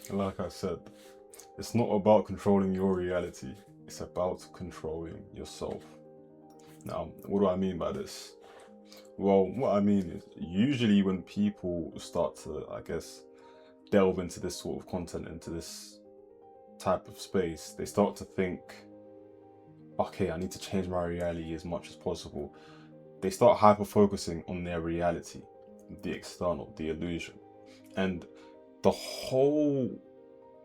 Like I said, it's not about controlling your reality, it's about controlling yourself. Now, what do I mean by this? Well, what I mean is usually when people start to, I guess, delve into this sort of content, into this type of space, they start to think, okay, I need to change my reality as much as possible. They start hyper focusing on their reality, the external, the illusion. And the whole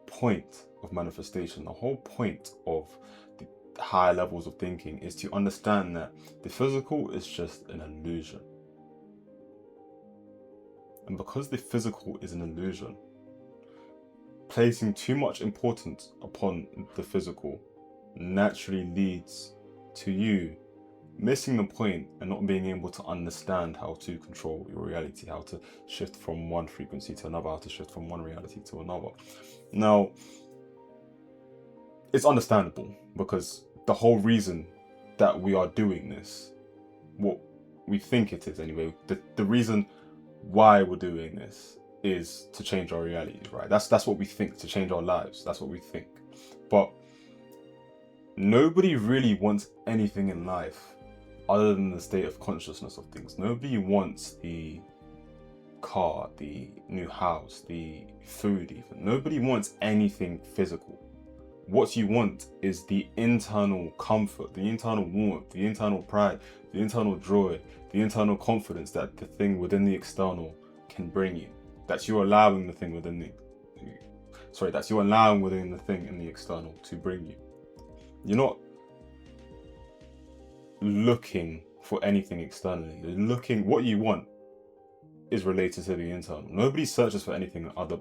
point of manifestation, the whole point of the higher levels of thinking is to understand that the physical is just an illusion. And because the physical is an illusion, placing too much importance upon the physical naturally leads to you missing the point and not being able to understand how to control your reality, how to shift from one frequency to another, how to shift from one reality to another. Now, it's understandable because the whole reason that we are doing this, what we think it is anyway, the reason why we're doing this is to change our realities, right? That's what we think, to change our lives. That's what we think. But nobody really wants anything in life other than the state of consciousness of things. Nobody wants the car, the new house, the food, even. Nobody wants anything physical. What you want is the internal comfort, the internal warmth, the internal pride, the internal joy, the internal confidence that the thing within the external can bring you. That you're allowing the thing within that's you're allowing within the thing in the external to bring you. You're not looking for anything externally. You're looking, what you want is related to the internal. Nobody searches for anything other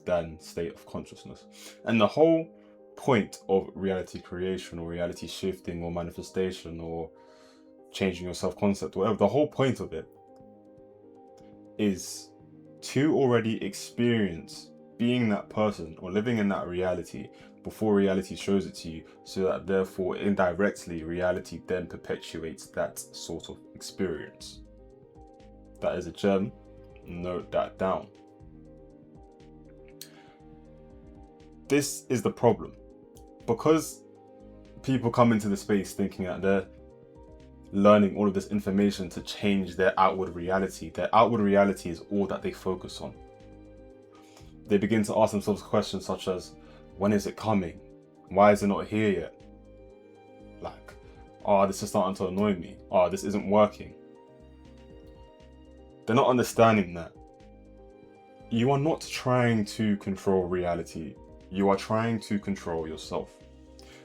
than state of consciousness. And the whole point of reality creation or reality shifting or manifestation or changing your self-concept, whatever, the whole point of it is to already experience being that person or living in that reality before reality shows it to you, so that therefore indirectly reality then perpetuates that sort of experience. That is a gem. Note that down. This is the problem. Because people come into the space thinking that they're learning all of this information to change their outward reality. Their outward reality is all that they focus on. They begin to ask themselves questions such as, when is it coming? Why is it not here yet? Like, oh, this is starting to annoy me. Oh, this isn't working. They're not understanding that you are not trying to control reality. You are trying to control yourself.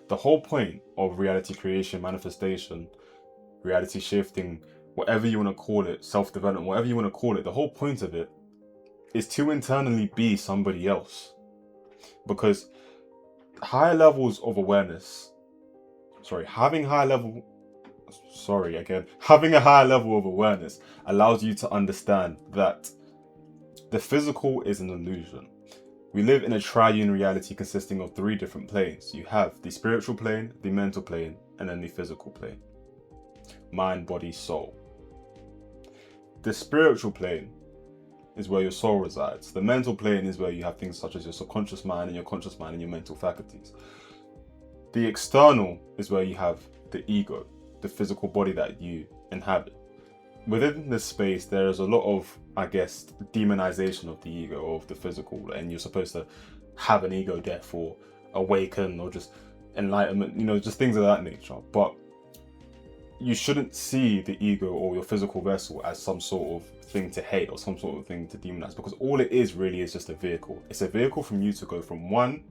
The whole point of reality creation, manifestation, reality shifting, whatever you want to call it, self-development, whatever you want to call it, the whole point of it is to internally be somebody else. Because higher levels of awareness, having a higher level of awareness allows you to understand that the physical is an illusion. We live in a triune reality consisting of 3 different planes. You have the spiritual plane, the mental plane, and then the physical plane. Mind, body, soul. The spiritual plane is where your soul resides. The mental plane is where you have things such as your subconscious mind and your conscious mind and your mental faculties. The external is where you have the ego, the physical body that you inhabit. Within this space, there is a lot of, I guess, demonization of the ego, of the physical, and you're supposed to have an ego, therefore awaken or just enlightenment, just things of that nature. But you shouldn't see the ego or your physical vessel as some sort of thing to hate or some sort of thing to demonize, because all it is really is just a vehicle. It's a vehicle from you to go from one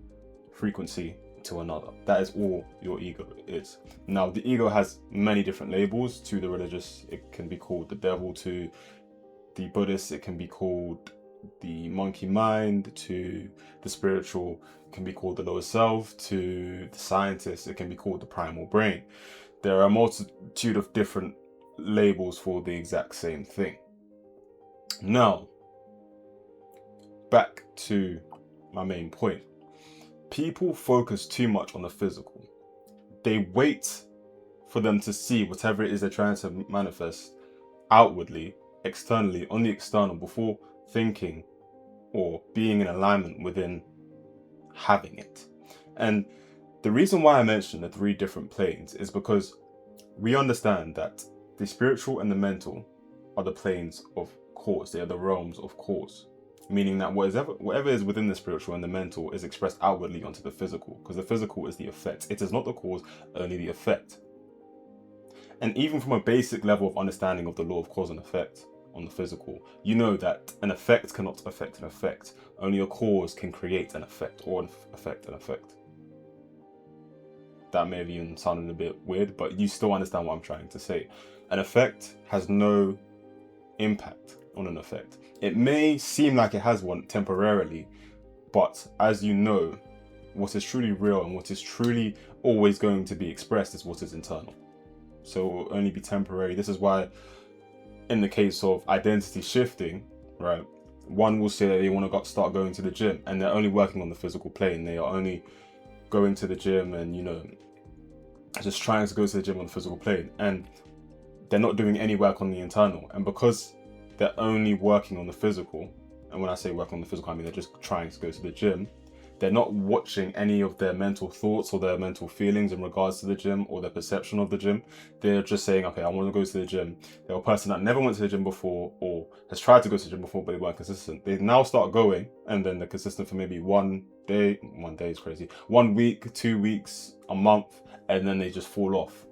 frequency to another. That is all your ego is. Now, the ego has many different labels. To the religious, it can be called the devil. To the Buddhist, it can be called the monkey mind. To the spiritual, it can be called the lower self. To the scientists, it can be called the primal brain. There are a multitude of different labels for the exact same thing. Now, back to my main point. People focus too much on the physical. They wait for them to see whatever it is they're trying to manifest outwardly, externally, on the external, before thinking or being in alignment within having it. And the reason why I mentioned the 3 different planes is because we understand that the spiritual and the mental are the planes of cause. They are the realms of cause. Meaning that whatever is within the spiritual and the mental is expressed outwardly onto the physical, because the physical is the effect. It is not the cause, only the effect. And even from a basic level of understanding of the law of cause and effect on the physical, you know that an effect cannot affect an effect. Only a cause can create an effect, or affect an effect. That may have even sounded a bit weird, but you still understand what I'm trying to say. An effect has no impact on an effect. It may seem like it has one temporarily, but as you know, what is truly real and what is truly always going to be expressed is what is internal. So it will only be temporary. This is why in the case of identity shifting, right, one will say that they want to start going to the gym and they're only working on the physical plane. They are only going to the gym and, you know, just trying to go to the gym on the physical plane, and they're not doing any work on the internal. And because they're only working on the physical, and when I say work on the physical, I mean they're just trying to go to the gym, they're not watching any of their mental thoughts or their mental feelings in regards to the gym or their perception of the gym. They're just saying, okay, I want to go to the gym. They're a person that never went to the gym before or has tried to go to the gym before, but they weren't consistent. They now start going, and then they're consistent for maybe 1 day is crazy, 1 week, 2 weeks, a month, and then they just fall off.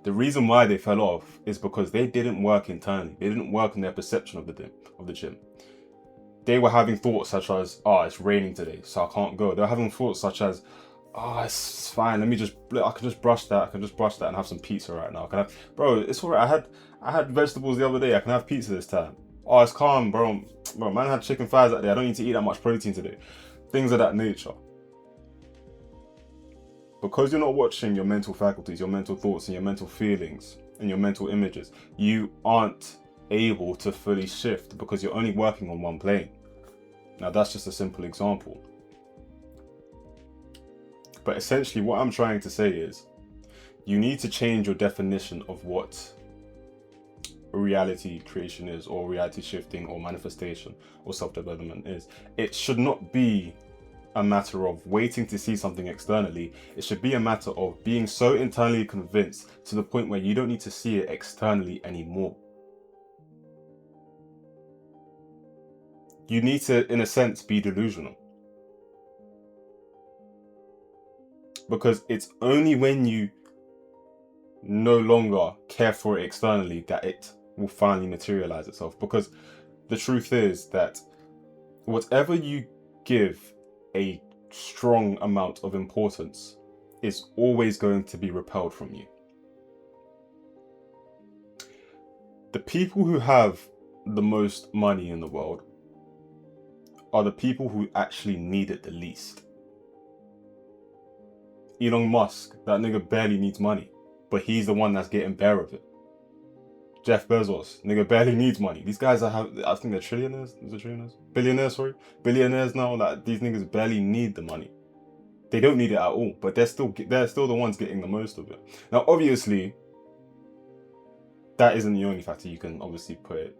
The reason why they fell off is because they didn't work internally. They didn't work on their perception of the gym. They were having thoughts such as, oh, it's raining today, so I can't go. They were having thoughts such as, oh, it's fine. I can just brush that. And have some pizza right now. Bro, it's alright. I had vegetables the other day. I can have pizza this time. Oh, it's calm, bro. Bro, man had chicken thighs that day. I don't need to eat that much protein today. Things of that nature. Because you're not watching your mental faculties, your mental thoughts, and your mental feelings, and your mental images, you aren't able to fully shift because you're only working on one plane. Now, that's just a simple example. But essentially, what I'm trying to say is, you need to change your definition of what reality creation is, or reality shifting, or manifestation, or self-development is. It should not be a matter of waiting to see something externally. It should be a matter of being so internally convinced to the point where you don't need to see it externally anymore. You need to, in a sense, be delusional. Because it's only when you no longer care for it externally that it will finally materialize itself. Because the truth is that whatever you give a strong amount of importance is always going to be repelled from you. The people who have the most money in the world are the people who actually need it the least. Elon Musk, that nigga barely needs money, but he's the one that's getting bare of it. Jeff Bezos, nigga barely needs money. These guys I think they're trillionaires. Is it trillionaires? Billionaires now. Like, these niggas barely need the money. They don't need it at all, but they're still the ones getting the most of it. Now, obviously, that isn't the only factor. You can obviously put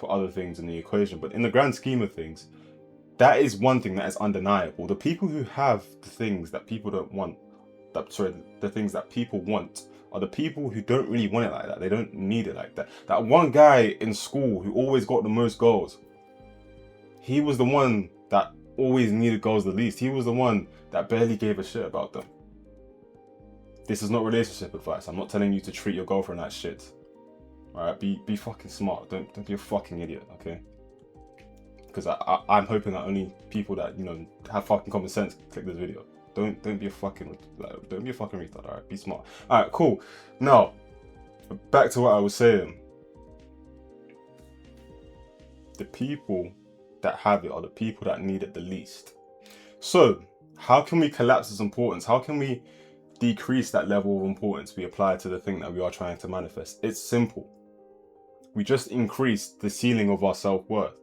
other things in the equation, but in the grand scheme of things, that is one thing that is undeniable. The people who have the things that people don't want, the things that people want, are the people who don't really want it like that. They don't need it like that. That one guy in school who always got the most goals, he was the one that always needed goals the least. He was the one that barely gave a shit about them. This is not relationship advice. I'm not telling you to treat your girlfriend like shit. Alright, be fucking smart. Don't be a fucking idiot, okay? Because I'm hoping that only people that, you know, have fucking common sense click this video. Don't be a fucking retard. Alright, be smart. Alright, cool. Now, back to what I was saying. The people that have it are the people that need it the least. So, how can we collapse this importance? How can we decrease that level of importance we apply to the thing that we are trying to manifest? It's simple. We just increase the ceiling of our self-worth.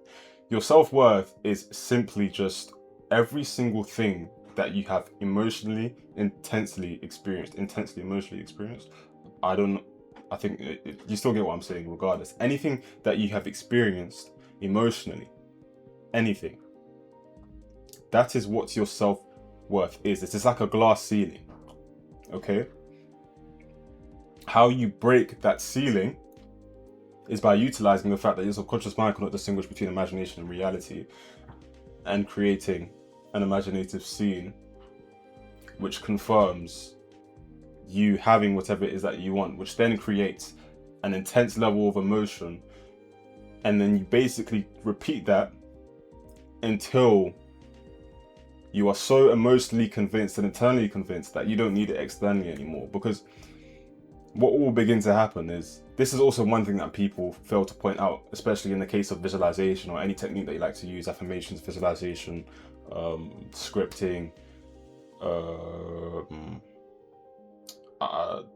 Your self-worth is simply just every single thing that you have intensely emotionally experienced. I think you still get what I'm saying regardless. Anything that you have experienced emotionally, anything, That is what your self-worth is. It's just like a glass ceiling. Okay? How you break that ceiling is by utilizing the fact that your subconscious mind cannot distinguish between imagination and reality, and creating an imaginative scene which confirms you having whatever it is that you want, which then creates an intense level of emotion. And then you basically repeat that until you are so emotionally convinced and internally convinced that you don't need it externally anymore. Because what will begin to happen is, this is also one thing that people fail to point out, especially in the case of visualization or any technique that you like to use: affirmations, visualization, scripting.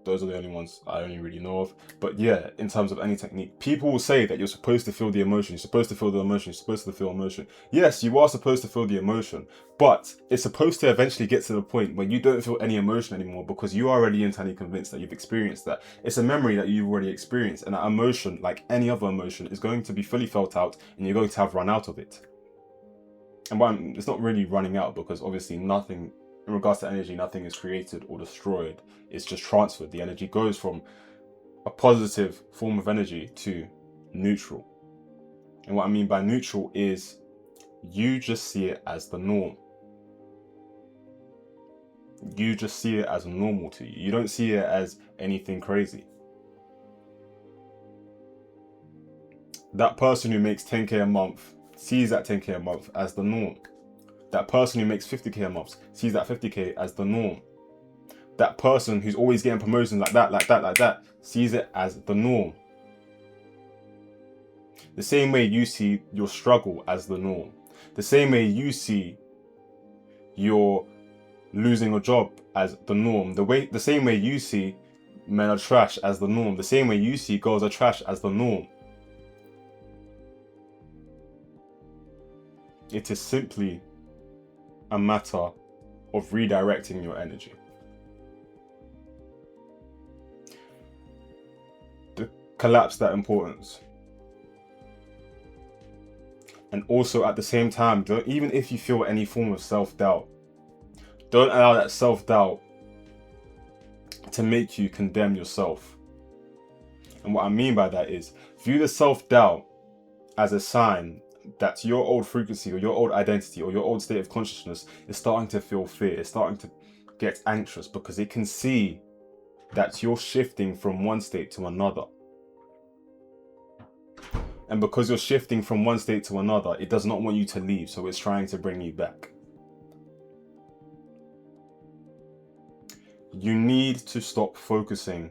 Those are the only ones I only really know of. But yeah, in terms of any technique, people will say that you're supposed to feel the emotion, you're supposed to feel the emotion, you're supposed to feel emotion. Yes, you are supposed to feel the emotion, but it's supposed to eventually get to the point where you don't feel any emotion anymore, because you are already internally convinced that you've experienced that. It's a memory that you've already experienced, and that emotion, like any other emotion, is going to be fully felt out, and you're going to have run out of it. And it's not really running out, because obviously nothing, in regards to energy, nothing is created or destroyed. It's just transferred. The energy goes from a positive form of energy to neutral. And what I mean by neutral is you just see it as the norm. You just see it as normal to you. You don't see it as anything crazy. That person who makes 10k a month sees that 10k a month as the norm. That person who makes 50k a month sees that 50k as the norm. That person who's always getting promotions like that, sees it as the norm. The same way you see your struggle as the norm. The same way you see your losing a job as the norm. The same way you see men are trash as the norm. The same way you see girls are trash as the norm. It is simply a matter of redirecting your energy. Collapse that importance. And also at the same time, even if you feel any form of self-doubt, don't allow that self-doubt to make you condemn yourself. And what I mean by that is, view the self-doubt as a sign that your old frequency or your old identity or your old state of consciousness is starting to feel fear, it's starting to get anxious, because it can see that you're shifting from one state to another. And because you're shifting from one state to another, it does not want you to leave, so it's trying to bring you back. You need to stop focusing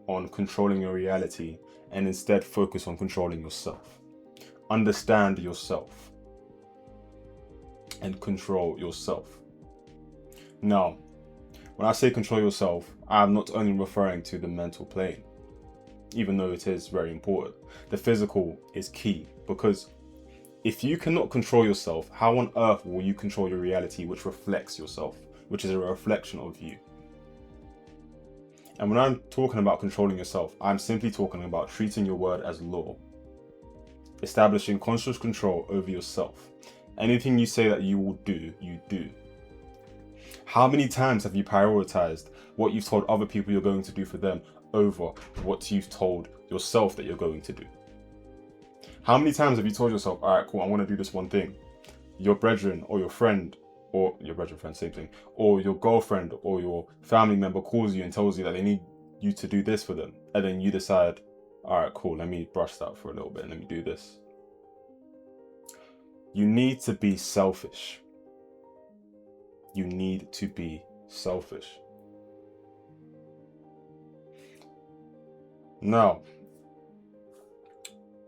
on controlling your reality and instead focus on controlling yourself. Understand yourself and control yourself. Now, when I say control yourself, I'm not only referring to the mental plane, even though it is very important. The physical is key, because if you cannot control yourself, how on earth will you control your reality, which reflects yourself, which is a reflection of you? And when I'm talking about controlling yourself, I'm simply talking about treating your word as law, establishing conscious control over yourself. Anything you say that you will do, you do. How many times have you prioritized what you've told other people you're going to do for them over what you've told yourself that you're going to do? How many times have you told yourself, all right, cool, I want to do this one thing. Your brethren or your friend, or your brethren, friend, same thing, or your girlfriend or your family member calls you and tells you that they need you to do this for them. And then you decide, all right, cool, let me brush that for a little bit and let me do this. You need to be selfish. You need to be selfish. Now,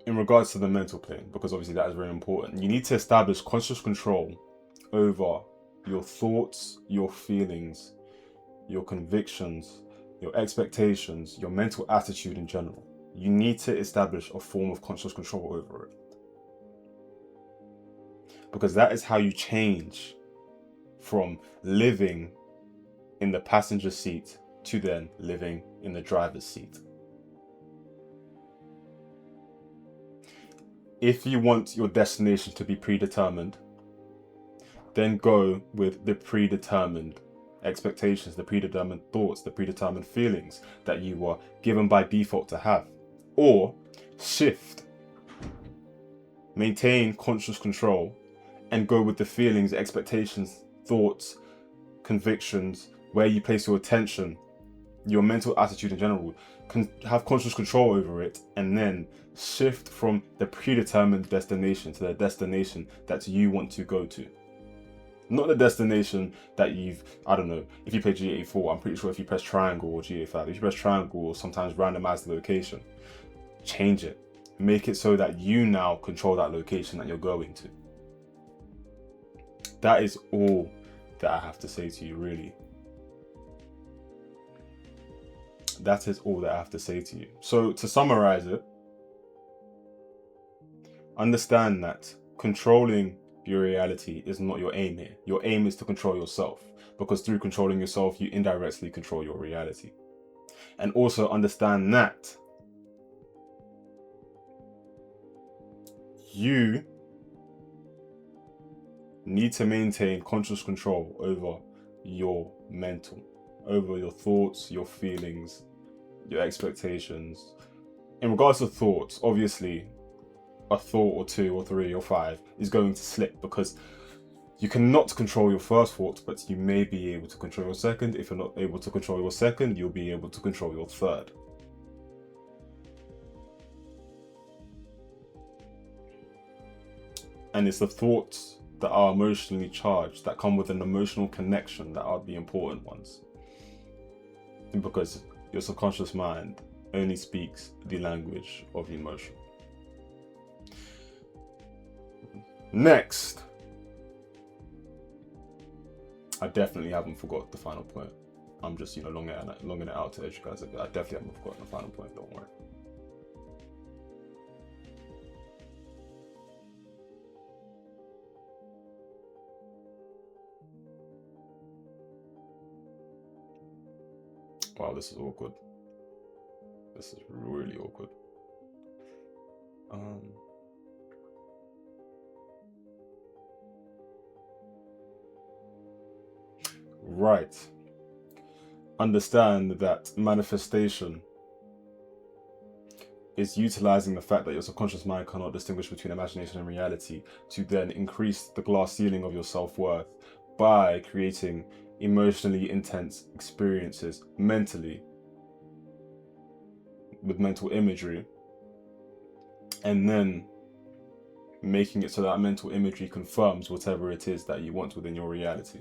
in regards to the mental plane, because obviously that is very important, you need to establish conscious control over your thoughts, your feelings, your convictions, your expectations, your mental attitude in general. You need to establish a form of conscious control over it. Because that is how you change from living in the passenger seat to then living in the driver's seat. If you want your destination to be predetermined, Then go with the predetermined expectations, the predetermined thoughts, the predetermined feelings that you were given by default to have. Or shift, maintain conscious control, and go with the feelings, expectations, thoughts, convictions, where you place your attention, your mental attitude in general. Have conscious control over it, and then shift from the predetermined destination to the destination that you want to go to. Not the destination that you've, I don't know, if you play GTA 4, I'm pretty sure if you press triangle or GTA 5, if you press triangle or sometimes randomize the location, change it. Make it so that you now control that location that you're going to. That is all that I have to say to you, really. That is all that I have to say to you. So to summarize it, understand that controlling your reality is not your aim here. Your aim is to control yourself, because through controlling yourself, you indirectly control your reality. And also understand that you need to maintain conscious control over your mental, over your thoughts, your feelings, your expectations. In regards to thoughts, obviously, a thought or two or three or five is going to slip, because you cannot control your first thought, but you may be able to control your second. If you're not able to control your second, you'll be able to control your third. And it's the thoughts that are emotionally charged, that come with an emotional connection, that are the important ones. Because your subconscious mind only speaks the language of emotion. Next, I definitely haven't forgot the final point. I'm just, longing it out to edge you guys a bit. I definitely haven't forgotten the final point, don't worry. Wow, this is awkward. This is really awkward. Right. Understand that manifestation is utilizing the fact that your subconscious mind cannot distinguish between imagination and reality to then increase the glass ceiling of your self-worth by creating emotionally intense experiences mentally with mental imagery, and then making it so that mental imagery confirms whatever it is that you want within your reality,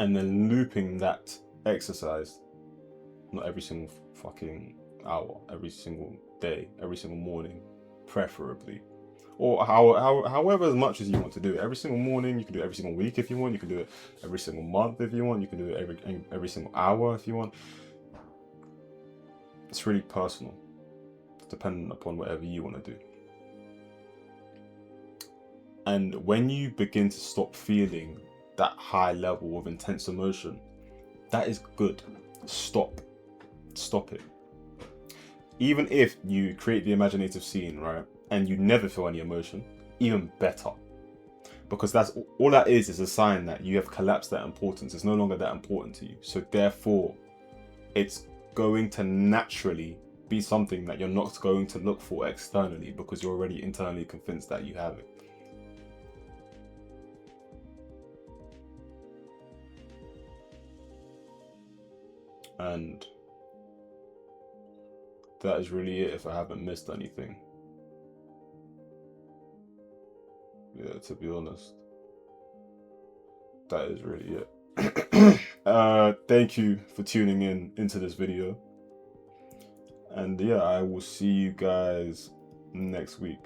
and then looping that exercise, not every single fucking hour, every single day, every single morning, preferably, or however as much as you want to do it. Every single morning, you can do it every single week if you want. You can do it every single month if you want. You can do it every single hour if you want. It's really personal, depending upon whatever you want to do. And when you begin to stop feeling that high level of intense emotion, that is good. Stop it. Even if you create the imaginative scene, right, and you never feel any emotion, even better, because that's all that is a sign that you have collapsed that importance. It's no longer that important to you. So therefore, it's going to naturally be something that you're not going to look for externally, because you're already internally convinced that you have it. And that is really it, if I haven't missed anything. Yeah, to be honest, that is really it. Thank you for tuning into this video. And yeah, I will see you guys next week.